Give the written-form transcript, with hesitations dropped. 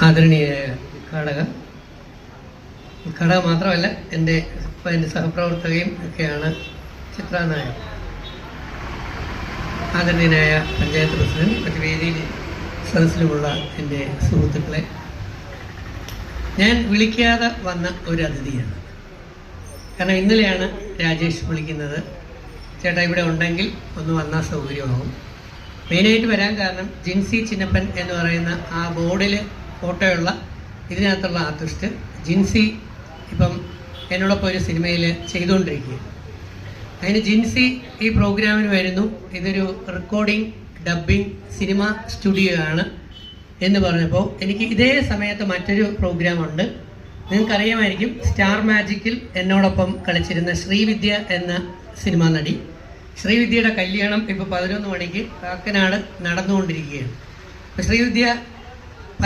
ആദരണീയായ ഘടക മാത്രമല്ല എൻ്റെ സഹപ്രവർത്തകയും ഒക്കെയാണ് ചിത്ര നായർ. ആദരണീയനായ പഞ്ചായത്ത് പ്രസിഡന്റ്, മറ്റു വേദിയിൽ സദസ്സിലുമുള്ള എൻ്റെ സുഹൃത്തുക്കളെ, ഞാൻ വിളിക്കാതെ വന്ന ഒരു അതിഥിയാണ്. കാരണം ഇന്നലെയാണ് രാജേഷ് വിളിക്കുന്നത്, ചേട്ടാ ഇവിടെ ഉണ്ടെങ്കിൽ ഒന്ന് വന്നാൽ സൗകര്യമാകും. മെയിനായിട്ട് വരാൻ കാരണം ജിൻസി ചിന്നപ്പൻ എന്ന് പറയുന്ന ആ ബോർഡിൽ ഫോട്ടോയുള്ള ഇതിനകത്തുള്ള ആർട്ടിസ്റ്റ് ജിൻസി ഇപ്പം എന്നോടൊപ്പം ഒരു സിനിമയിൽ ചെയ്തുകൊണ്ടിരിക്കുകയാണ്. അതിന് ജിൻസി ഈ പ്രോഗ്രാമിന് വരുന്നു, ഇതൊരു റെക്കോർഡിംഗ് ഡബ്ബിംഗ് സിനിമ സ്റ്റുഡിയോ ആണ് എന്ന് പറഞ്ഞപ്പോൾ എനിക്ക് ഇതേ സമയത്ത് മറ്റൊരു പ്രോഗ്രാമുണ്ട്. നിങ്ങൾക്കറിയാമായിരിക്കും, സ്റ്റാർ മാജിക്കിൽ എന്നോടൊപ്പം കളിച്ചിരുന്ന ശ്രീവിദ്യ എന്ന സിനിമാ നടി. ശ്രീവിദ്യയുടെ കല്യാണം ഇപ്പോൾ 11 മണിക്ക് കാക്കനാട് നടന്നുകൊണ്ടിരിക്കുകയാണ്. അപ്പോൾ ശ്രീവിദ്യ